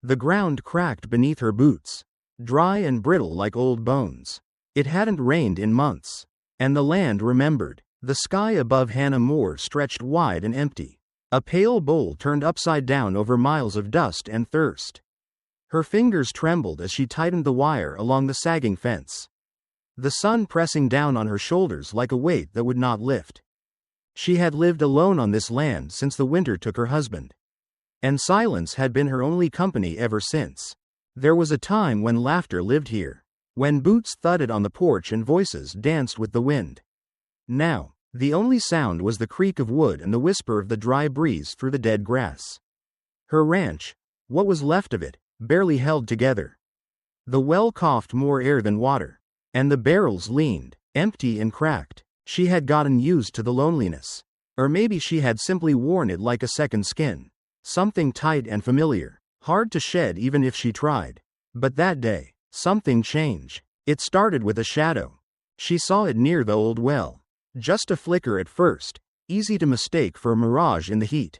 The ground cracked beneath her boots, dry and brittle like old bones. It hadn't rained in months. And the land remembered. The sky above Hannah Moore stretched wide and empty, a pale bowl turned upside down over miles of dust and thirst. Her fingers trembled as she tightened the wire along the sagging fence, the sun pressing down on her shoulders like a weight that would not lift. She had lived alone on this land since the winter took her husband, and silence had been her only company ever since. There was a time when laughter lived here, when boots thudded on the porch and voices danced with the wind. Now, the only sound was the creak of wood and the whisper of the dry breeze through the dead grass. Her ranch, what was left of it, barely held together. The well coughed more air than water, and the barrels leaned, empty and cracked. She had gotten used to the loneliness. Or maybe she had simply worn it like a second skin, something tight and familiar, hard to shed even if she tried. But that day, something changed. It started with a shadow. She saw it near the old well. Just a flicker at first, easy to mistake for a mirage in the heat.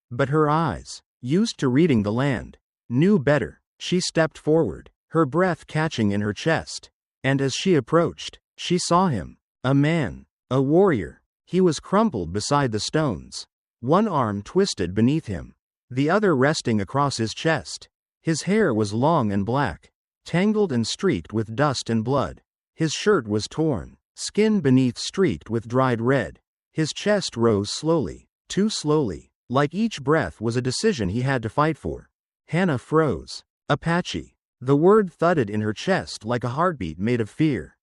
But her eyes, used to reading the land, knew better. She stepped forward, her breath catching in her chest. And as she approached, she saw him. A man, a warrior. He was crumpled beside the stones, one arm twisted beneath him, the other resting across his chest. His hair was long and black, tangled and streaked with dust and blood. His shirt was torn, skin beneath streaked with dried red. His chest rose slowly, too slowly, like each breath was a decision he had to fight for. Hannah froze. Apache. The word thudded in her chest like a heartbeat made of fear.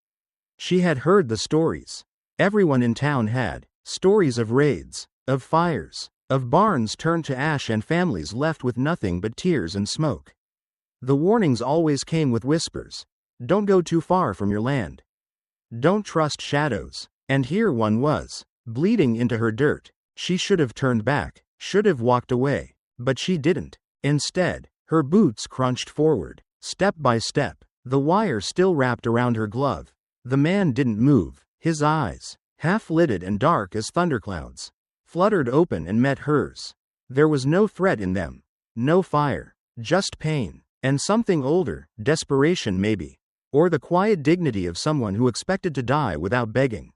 She had heard the stories. Everyone in town had. Stories of raids, of fires, of barns turned to ash and families left with nothing but tears and smoke. The warnings always came with whispers. Don't go too far from your land. Don't trust shadows. And here one was, bleeding into her dirt. She should have turned back, should have walked away. But she didn't. Instead, her boots crunched forward, step by step, the wire still wrapped around her glove. The man didn't move. His eyes, half-lidded and dark as thunderclouds, fluttered open and met hers. There was no threat in them, no fire, just pain, and something older, desperation maybe, or the quiet dignity of someone who expected to die without begging.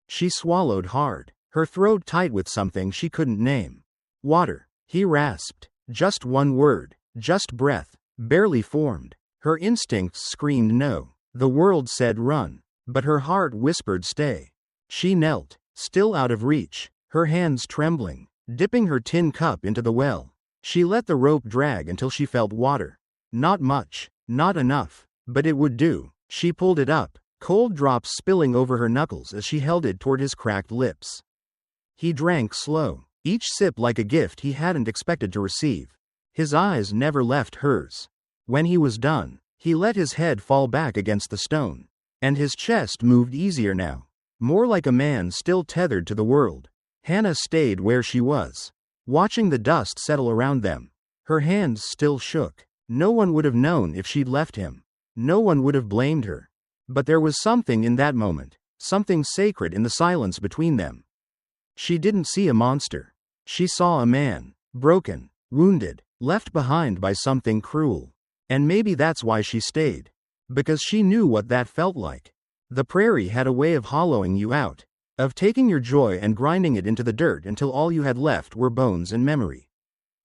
She swallowed hard, her throat tight with something she couldn't name. Water, he rasped, just one word, just breath, barely formed. Her instincts screamed no. The world said run, but her heart whispered stay. She knelt, still out of reach, her hands trembling, dipping her tin cup into the well. She let the rope drag until she felt water. Not much, not enough, but it would do. She pulled it up, cold drops spilling over her knuckles as she held it toward his cracked lips. He drank slow, each sip like a gift he hadn't expected to receive. His eyes never left hers. When he was done, he let his head fall back against the stone, and his chest moved easier now, more like a man still tethered to the world. Hannah stayed where she was, watching the dust settle around them. Her hands still shook. No one would have known if she'd left him. No one would have blamed her. But there was something in that moment, something sacred in the silence between them. She didn't see a monster. She saw a man, broken, wounded, left behind by something cruel. And maybe that's why she stayed. Because she knew what that felt like. The prairie had a way of hollowing you out, of taking your joy and grinding it into the dirt until all you had left were bones and memory.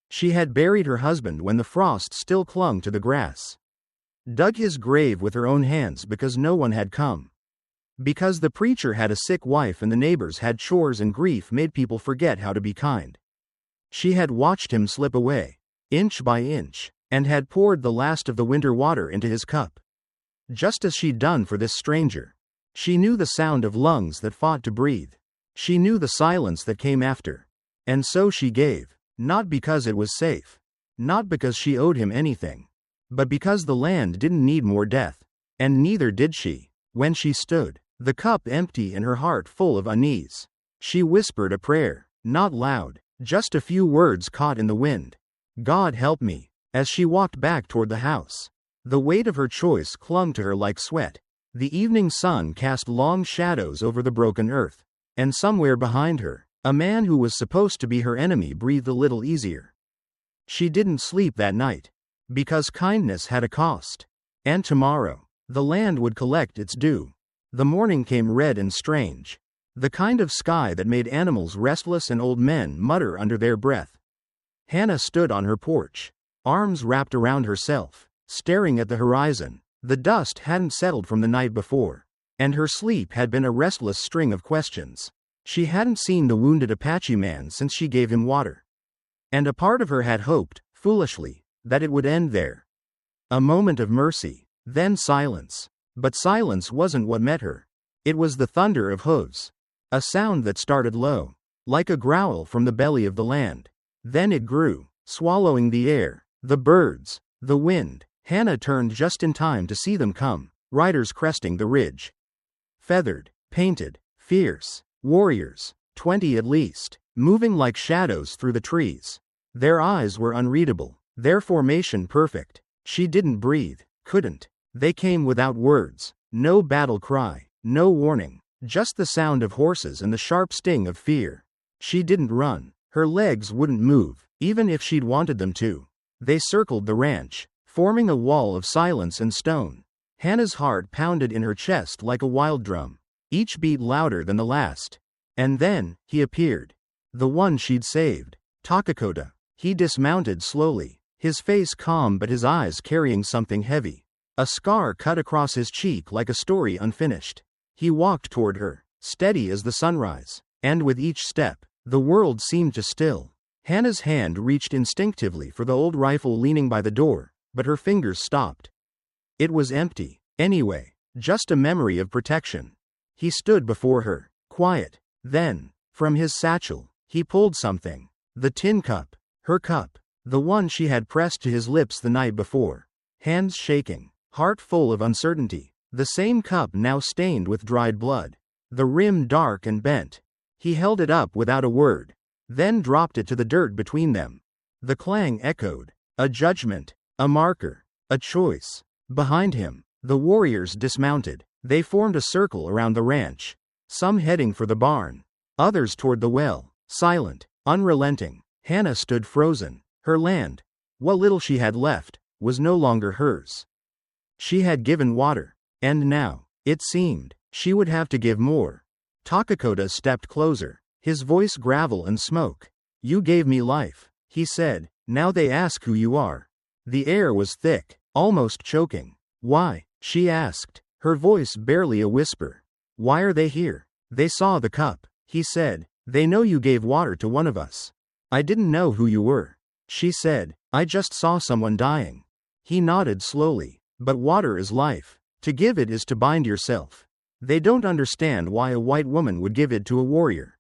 She had buried her husband when the frost still clung to the grass. Dug his grave with her own hands because no one had come. Because the preacher had a sick wife and the neighbors had chores and grief made people forget how to be kind. She had watched him slip away, inch by inch, and had poured the last of the winter water into his cup. Just as she'd done for this stranger. She knew the sound of lungs that fought to breathe. She knew the silence that came after. And so she gave, not because it was safe, not because she owed him anything, but because the land didn't need more death. And neither did she. When she stood, the cup empty and her heart full of unease, she whispered a prayer, not loud, just a few words caught in the wind. God help me. As she walked back toward the house, the weight of her choice clung to her like sweat. The evening sun cast long shadows over the broken earth, and somewhere behind her, a man who was supposed to be her enemy breathed a little easier. She didn't sleep that night. Because kindness had a cost. And tomorrow, the land would collect its due. The morning came red and strange. The kind of sky that made animals restless and old men mutter under their breath. Hannah stood on her porch, arms wrapped around herself, staring at the horizon. The dust hadn't settled from the night before, and her sleep had been a restless string of questions. She hadn't seen the wounded Apache man since she gave him water. And a part of her had hoped, foolishly, that it would end there. A moment of mercy, then silence. But silence wasn't what met her. It was the thunder of hooves. A sound that started low, like a growl from the belly of the land. Then it grew, swallowing the air, the birds, the wind. Hannah turned just in time to see them come, riders cresting the ridge. Feathered, painted, fierce, warriors, 20 at least, moving like shadows through the trees. Their eyes were unreadable, their formation perfect. She didn't breathe, couldn't. They came without words, no battle cry, no warning, just the sound of horses and the sharp sting of fear. She didn't run, her legs wouldn't move, even if she'd wanted them to. They circled the ranch, forming a wall of silence and stone. Hannah's heart pounded in her chest like a wild drum, each beat louder than the last. And then, he appeared. The one she'd saved. Takakota. He dismounted slowly, his face calm but his eyes carrying something heavy. A scar cut across his cheek like a story unfinished. He walked toward her, steady as the sunrise, and with each step, the world seemed to still. Hannah's hand reached instinctively for the old rifle leaning by the door, but her fingers stopped. It was empty, anyway, just a memory of protection. He stood before her, quiet. Then, from his satchel, he pulled something. The tin cup, her cup, the one she had pressed to his lips the night before. Hands shaking, heart full of uncertainty, the same cup now stained with dried blood, the rim dark and bent. He held it up without a word, then dropped it to the dirt between them. The clang echoed, a judgment, a marker, a choice. Behind him, the warriors dismounted. They formed a circle around the ranch, some heading for the barn, others toward the well, silent, unrelenting. Hannah stood frozen. Her land, what little she had left, was no longer hers. She had given water, and now, it seemed, she would have to give more. Takakota stepped closer, his voice gravel and smoke. You gave me life, he said. Now they ask who you are. The air was thick, almost choking. Why? She asked, her voice barely a whisper. Why are they here? They saw the cup, he said. They know you gave water to one of us. I didn't know who you were. She said, I just saw someone dying. He nodded slowly. But water is life. To give it is to bind yourself. They don't understand why a white woman would give it to a warrior.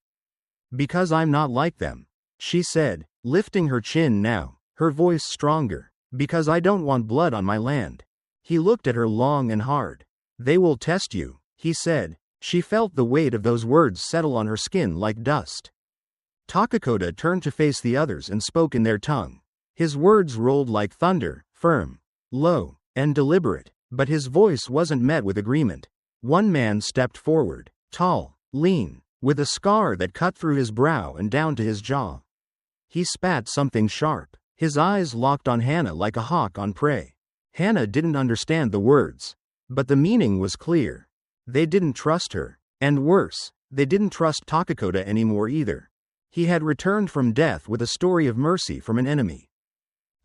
Because I'm not like them, she said, lifting her chin now, her voice stronger. Because I don't want blood on my land. He looked at her long and hard. They will test you, he said. She felt the weight of those words settle on her skin like dust. Takakota turned to face the others and spoke in their tongue. His words rolled like thunder, firm, low, and deliberate, but his voice wasn't met with agreement. One man stepped forward, tall, lean, with a scar that cut through his brow and down to his jaw. He spat something sharp, his eyes locked on Hannah like a hawk on prey. Hannah didn't understand the words, but the meaning was clear. They didn't trust her, and worse, they didn't trust Takakota anymore either. He had returned from death with a story of mercy from an enemy.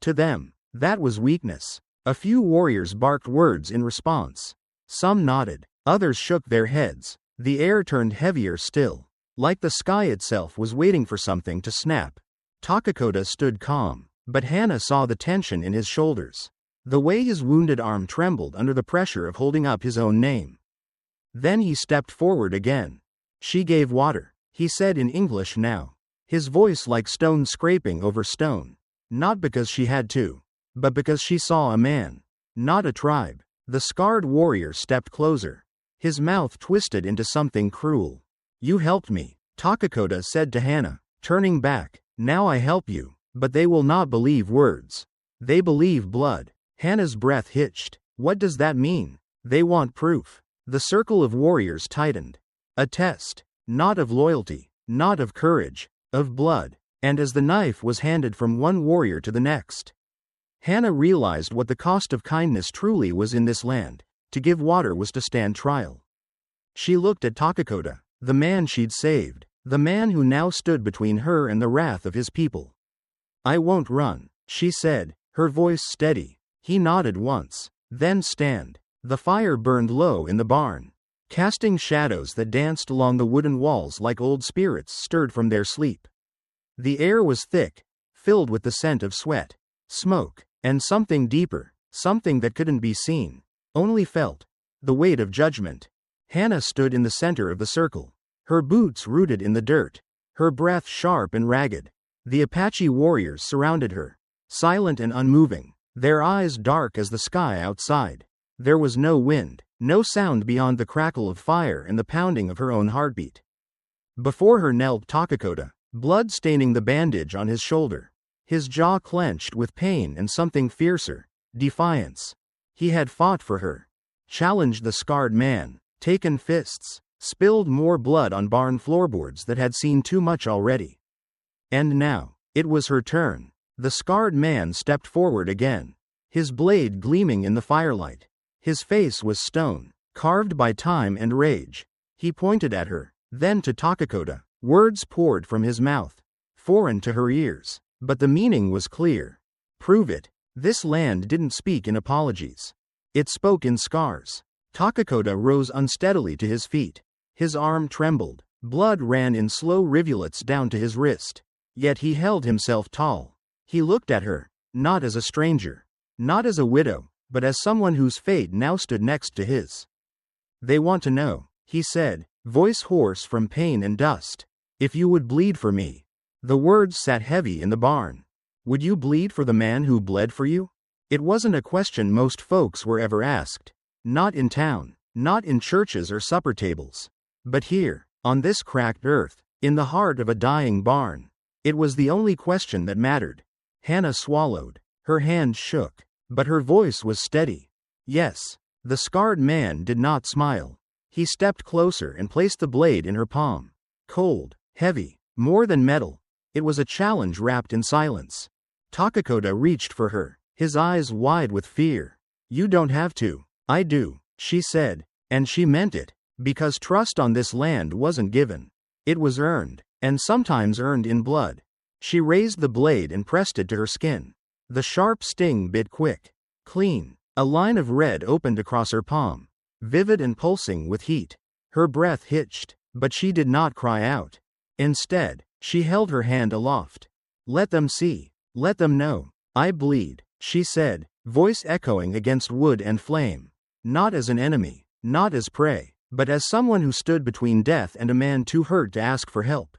To them, that was weakness. A few warriors barked words in response. Some nodded, others shook their heads. The air turned heavier still, like the sky itself was waiting for something to snap. Takakota stood calm, but Hannah saw the tension in his shoulders, the way his wounded arm trembled under the pressure of holding up his own name. Then he stepped forward again. She gave water, he said in English now, his voice like stone scraping over stone. Not because she had to, but because she saw a man, not a tribe. The scarred warrior stepped closer, his mouth twisted into something cruel. You helped me, Takakota said to Hannah, turning back. Now I help you, but they will not believe words. They believe blood. Hannah's breath hitched. What does that mean? They want proof. The circle of warriors tightened. A test, not of loyalty, not of courage, of blood. And as the knife was handed from one warrior to the next, Hannah realized what the cost of kindness truly was in this land. To give water was to stand trial. She looked at Takakota, the man she'd saved, the man who now stood between her and the wrath of his people. "I won't run," she said, her voice steady. He nodded once. "Then stand." The fire burned low in the barn, casting shadows that danced along the wooden walls like old spirits stirred from their sleep. The air was thick, filled with the scent of sweat, smoke, and something deeper, something that couldn't be seen, only felt: the weight of judgment. Hannah stood in the center of the circle, her boots rooted in the dirt, her breath sharp and ragged. The Apache warriors surrounded her, silent and unmoving, their eyes dark as the sky outside. There was no wind, no sound beyond the crackle of fire and the pounding of her own heartbeat. Before her knelt Takakota, blood staining the bandage on his shoulder, his jaw clenched with pain and something fiercer: defiance. He had fought for her, challenged the scarred man, taken fists, spilled more blood on barn floorboards that had seen too much already. And now, it was her turn. The scarred man stepped forward again, his blade gleaming in the firelight. His face was stone, carved by time and rage. He pointed at her, then to Takakota. Words poured from his mouth, foreign to her ears, but the meaning was clear. "Prove it." This land didn't speak in apologies. It spoke in scars. Takakota rose unsteadily to his feet. His arm trembled. Blood ran in slow rivulets down to his wrist. Yet he held himself tall. He looked at her, not as a stranger, not as a widow, but as someone whose fate now stood next to his. "They want to know," he said, voice hoarse from pain and dust, "if you would bleed for me." The words sat heavy in the barn. Would you bleed for the man who bled for you? It wasn't a question most folks were ever asked. Not in town, not in churches or supper tables. But here, on this cracked earth, in the heart of a dying barn, it was the only question that mattered. Hannah swallowed. Her hand shook, but her voice was steady. "Yes." The scarred man did not smile. He stepped closer and placed the blade in her palm. Cold, heavy, more than metal. It was a challenge wrapped in silence. Takakota reached for her, his eyes wide with fear. "You don't have to." "I do," she said, and she meant it, because trust on this land wasn't given. It was earned, and sometimes earned in blood. She raised the blade and pressed it to her skin. The sharp sting bit quick, clean. A line of red opened across her palm, vivid and pulsing with heat. Her breath hitched, but she did not cry out. Instead, she held her hand aloft. "Let them see. Let them know. I bleed," she said, voice echoing against wood and flame. Not as an enemy, not as prey, but as someone who stood between death and a man too hurt to ask for help.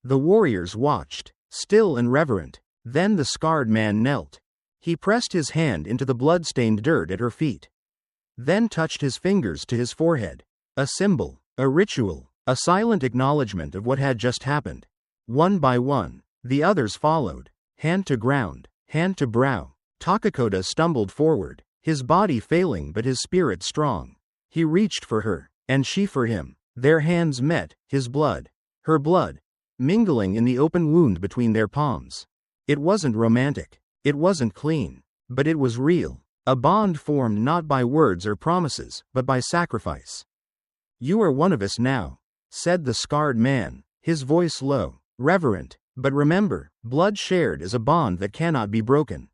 The warriors watched, still and reverent. Then the scarred man knelt. He pressed his hand into the blood-stained dirt at her feet. Then touched his fingers to his forehead. A symbol, a ritual, a silent acknowledgement of what had just happened. One by one, the others followed, hand to ground, hand to brow. Takakota stumbled forward, his body failing but his spirit strong. He reached for her, and she for him. Their hands met, his blood, her blood, mingling in the open wound between their palms. It wasn't romantic, it wasn't clean, but it was real, a bond formed not by words or promises, but by sacrifice. "You are one of us now," said the scarred man, his voice low, reverent, "but remember, blood shared is a bond that cannot be broken.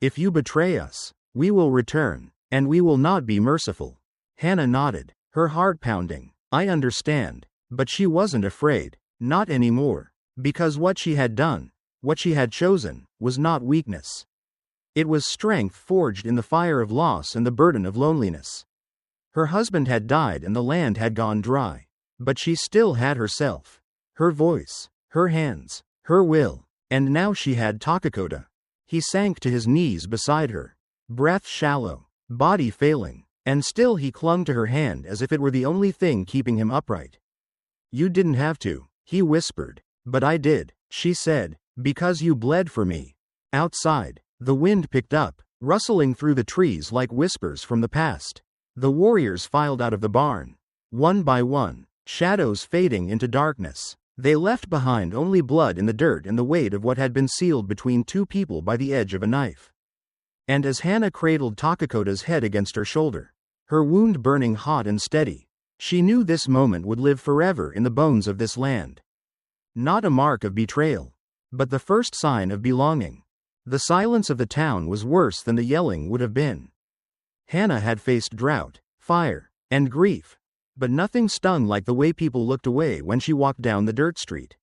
If you betray us, we will return, and we will not be merciful." Hannah nodded, her heart pounding. "I understand," but she wasn't afraid, not anymore, because what she had done, what she had chosen, was not weakness. It was strength forged in the fire of loss and the burden of loneliness. Her husband had died and the land had gone dry, but she still had herself, her voice, her hands, her will, and now she had Takakota. He sank to his knees beside her, breath shallow, body failing, and still he clung to her hand as if it were the only thing keeping him upright. "You didn't have to," he whispered. "But I did," she said, "because you bled for me." Outside, the wind picked up, rustling through the trees like whispers from the past. The warriors filed out of the barn, one by one, shadows fading into darkness. They left behind only blood in the dirt and the weight of what had been sealed between two people by the edge of a knife. And as Hannah cradled Takakota's head against her shoulder, her wound burning hot and steady, she knew this moment would live forever in the bones of this land. Not a mark of betrayal, but the first sign of belonging. The silence of the town was worse than the yelling would have been. Hannah had faced drought, fire, and grief, but nothing stung like the way people looked away when she walked down the dirt street.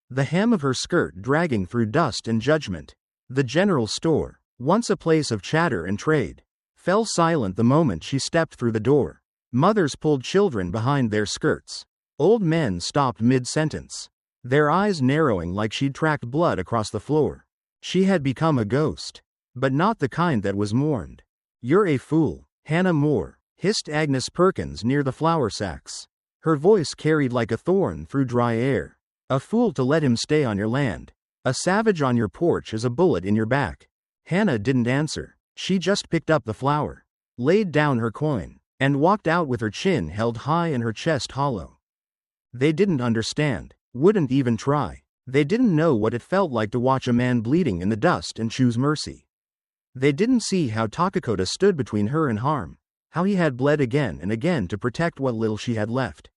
The hem of her skirt dragging through dust and judgment. The general store, once a place of chatter and trade, fell silent the moment she stepped through the door. Mothers pulled children behind their skirts. Old men stopped mid-sentence, their eyes narrowing like she'd tracked blood across the floor. She had become a ghost, but not the kind that was mourned. "You're a fool, Hannah Moore," hissed Agnes Perkins near the flour sacks. Her voice carried like a thorn through dry air. "A fool to let him stay on your land. A savage on your porch is a bullet in your back." Hannah didn't answer. She just picked up the flour, laid down her coin, and walked out with her chin held high and her chest hollow. They didn't understand, wouldn't even try. They didn't know what it felt like to watch a man bleeding in the dust and choose mercy. They didn't see how Takakota stood between her and harm, how he had bled again and again to protect what little she had left.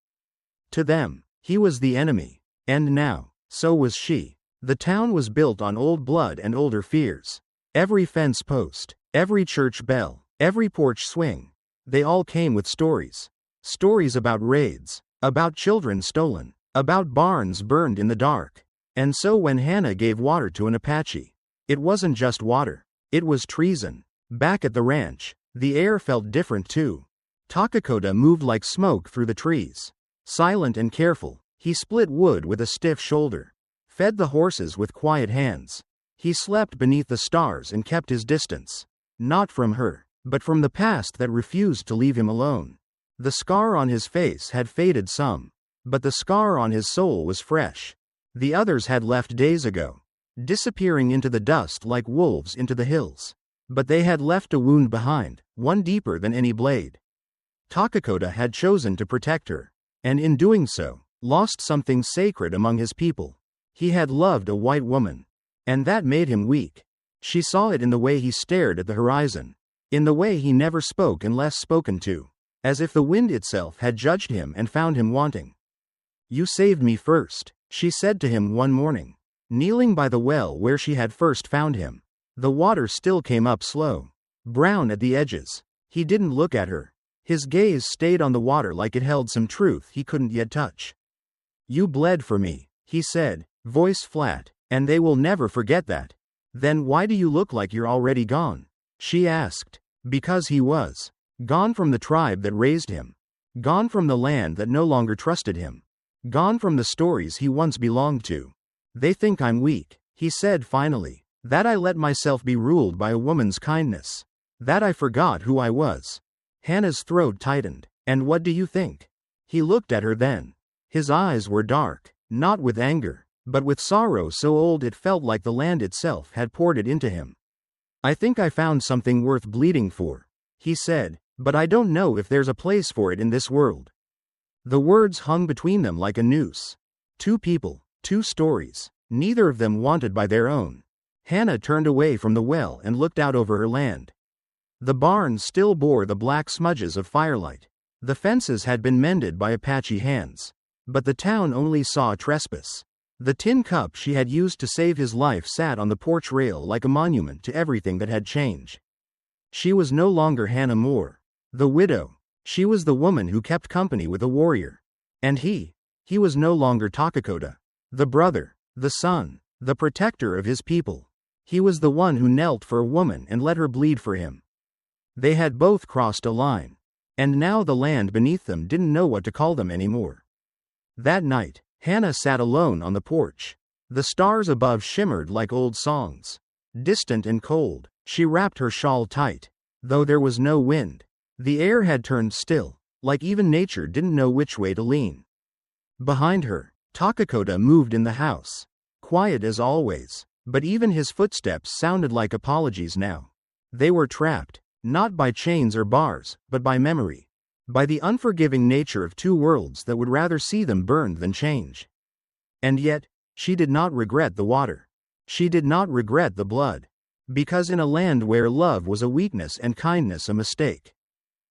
To them, he was the enemy, and now, so was she. The town was built on old blood and older fears. Every fence post, every church bell, every porch swing, they all came with stories. Stories about raids, about children stolen, about barns burned in the dark. And so when Hannah gave water to an Apache, it wasn't just water, it was treason. Back at the ranch, the air felt different too. Takakota moved like smoke through the trees. Silent and careful, he split wood with a stiff shoulder, fed the horses with quiet hands. He slept beneath the stars and kept his distance. Not from her, but from the past that refused to leave him alone. The scar on his face had faded some, but the scar on his soul was fresh. The others had left days ago, disappearing into the dust like wolves into the hills. But they had left a wound behind, one deeper than any blade. Takakota had chosen to protect her, and in doing so, lost something sacred among his people. He had loved a white woman, and that made him weak. She saw it in the way he stared at the horizon, in the way he never spoke unless spoken to, as if the wind itself had judged him and found him wanting. "You saved me first," she said to him one morning, kneeling by the well where she had first found him. The water still came up slow, brown at the edges. He didn't look at her. His gaze stayed on the water like it held some truth he couldn't yet touch. "You bled for me," he said, voice flat, "and they will never forget that." "Then why do you look like you're already gone?" she asked. Because he was. Gone from the tribe that raised him. Gone from the land that no longer trusted him. Gone from the stories he once belonged to. "They think I'm weak," he said finally. "That I let myself be ruled by a woman's kindness. That I forgot who I was." Hannah's throat tightened. "And what do you think?" He looked at her then. His eyes were dark, not with anger, but with sorrow so old it felt like the land itself had poured it into him. "I think I found something worth bleeding for," he said, "but I don't know if there's a place for it in this world." The words hung between them like a noose. Two people, two stories, neither of them wanted by their own. Hannah turned away from the well and looked out over her land. The barn still bore the black smudges of firelight. The fences had been mended by Apache hands. But the town only saw a trespass. The tin cup she had used to save his life sat on the porch rail like a monument to everything that had changed. She was no longer Hannah Moore, the widow. She was the woman who kept company with a warrior. And he was no longer Takakota, the brother, the son, the protector of his people. He was the one who knelt for a woman and let her bleed for him. They had both crossed a line, and now the land beneath them didn't know what to call them anymore. That night, Hannah sat alone on the porch. The stars above shimmered like old songs. Distant and cold, she wrapped her shawl tight. Though there was no wind, the air had turned still, like even nature didn't know which way to lean. Behind her, Takakota moved in the house, quiet as always, but even his footsteps sounded like apologies now. They were trapped, not by chains or bars, but by memory. By the unforgiving nature of two worlds that would rather see them burned than change. And yet, she did not regret the water. She did not regret the blood. Because in a land where love was a weakness and kindness a mistake.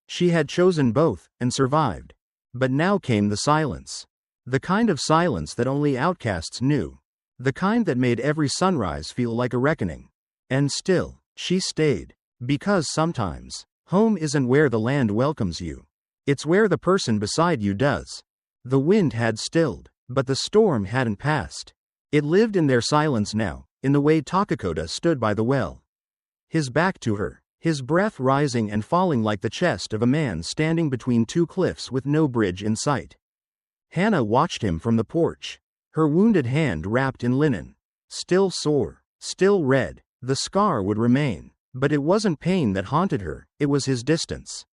She had chosen both, and survived. But now came the silence. The kind of silence that only outcasts knew. The kind that made every sunrise feel like a reckoning. And still, she stayed. Because sometimes, home isn't where the land welcomes you. It's where the person beside you does. The wind had stilled, but the storm hadn't passed. It lived in their silence now, in the way Takakota stood by the well. His back to her, his breath rising and falling like the chest of a man standing between two cliffs with no bridge in sight. Hannah watched him from the porch, her wounded hand wrapped in linen. Still sore, still red, the scar would remain, but it wasn't pain that haunted her, it was his distance.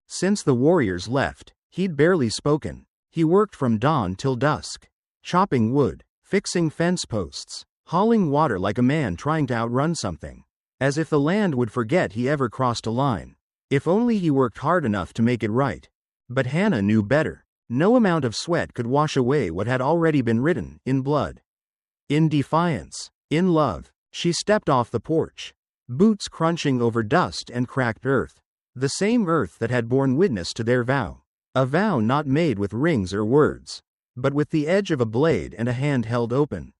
Since the warriors left, he'd barely spoken. He worked from dawn till dusk, chopping wood, fixing fence posts, hauling water like a man trying to outrun something. As if the land would forget he ever crossed a line. If only he worked hard enough to make it right. But Hannah knew better. No amount of sweat could wash away what had already been written in blood. In defiance, in love, she stepped off the porch, boots crunching over dust and cracked earth. The same earth that had borne witness to their vow. A vow not made with rings or words, but with the edge of a blade and a hand held open.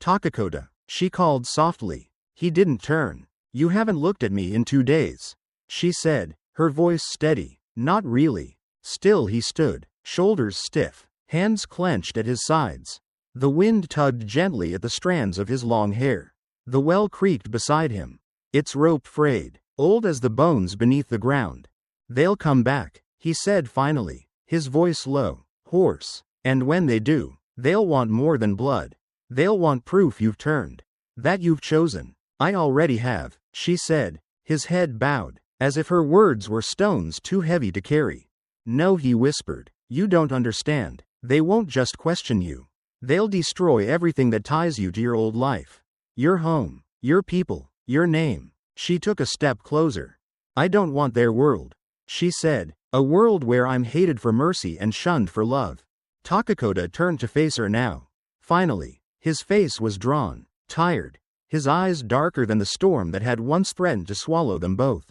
Takakota, she called softly. He didn't turn. You haven't looked at me in 2 days, she said, her voice steady. Not really. Still he stood, shoulders stiff, hands clenched at his sides. The wind tugged gently at the strands of his long hair. The well creaked beside him, its rope frayed, old as the bones beneath the ground. They'll come back, he said finally, his voice low, hoarse. And when they do, they'll want more than blood. They'll want proof you've turned, that you've chosen. I already have, she said, his head bowed, as if her words were stones too heavy to carry. No, he whispered, you don't understand. They won't just question you. They'll destroy everything that ties you to your old life. Your home, your people, your name. She took a step closer. I don't want their world, she said, a world where I'm hated for mercy and shunned for love. Takakota turned to face her now. Finally, his face was drawn, tired. His eyes darker than the storm that had once threatened to swallow them both.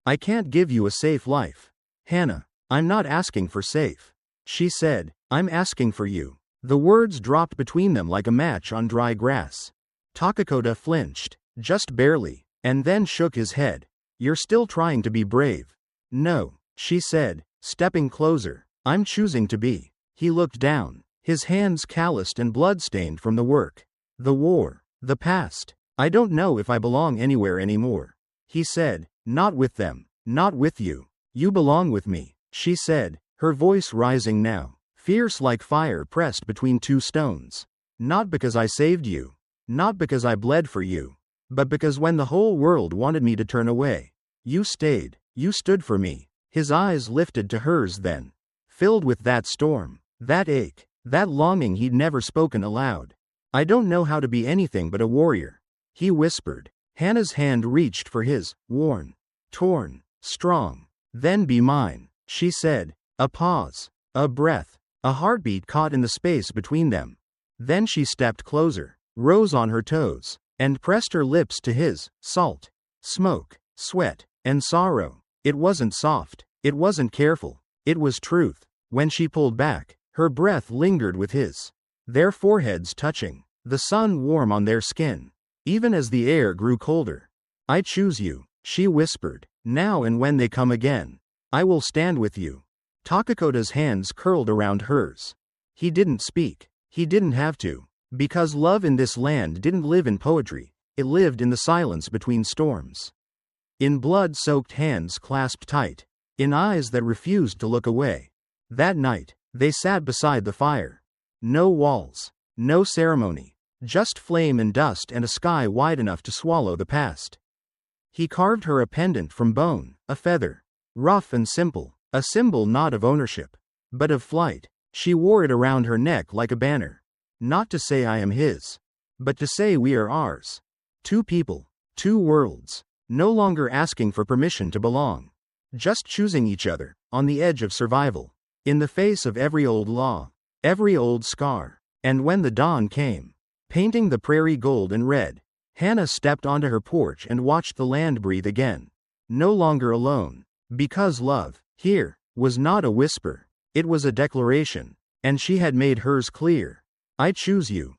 I can't give you a safe life, Hannah. I'm not asking for safe, she said. I'm asking for you. The words dropped between them like a match on dry grass. Takakota flinched, just barely, and then shook his head. You're still trying to be brave. No, she said, stepping closer. I'm choosing to be. He looked down, his hands calloused and blood-stained from the work. The war. The past. I don't know if I belong anywhere anymore, he said. Not with them, not with you. You belong with me, she said, her voice rising now, fierce like fire pressed between two stones. Not because I saved you, not because I bled for you, but because when the whole world wanted me to turn away, you stayed, you stood for me. His eyes lifted to hers then, filled with that storm, that ache, that longing he'd never spoken aloud. I don't know how to be anything but a warrior, he whispered. Hannah's hand reached for his, worn, torn, strong. Then be mine, she said. A pause, a breath, a heartbeat caught in the space between them. Then she stepped closer, rose on her toes, and pressed her lips to his. Salt, smoke, sweat, and sorrow. It wasn't soft, it wasn't careful, it was truth. When she pulled back, her breath lingered with his. Their foreheads touching, the sun warm on their skin, even as the air grew colder. I choose you, she whispered. Now and when they come again, I will stand with you. Takakota's hands curled around hers. He didn't speak. He didn't have to. Because love in this land didn't live in poetry, it lived in the silence between storms. In blood-soaked hands clasped tight, in eyes that refused to look away. That night, they sat beside the fire. No walls, no ceremony, just flame and dust and a sky wide enough to swallow the past. He carved her a pendant from bone, a feather, rough and simple, a symbol not of ownership, but of flight. She wore it around her neck like a banner. Not to say I am his, but to say we are ours. Two people, two worlds, no longer asking for permission to belong. Just choosing each other, on the edge of survival, in the face of every old law, every old scar. And when the dawn came, painting the prairie gold and red, Hannah stepped onto her porch and watched the land breathe again. No longer alone. Because love, here, was not a whisper. It was a declaration. And she had made hers clear. I choose you.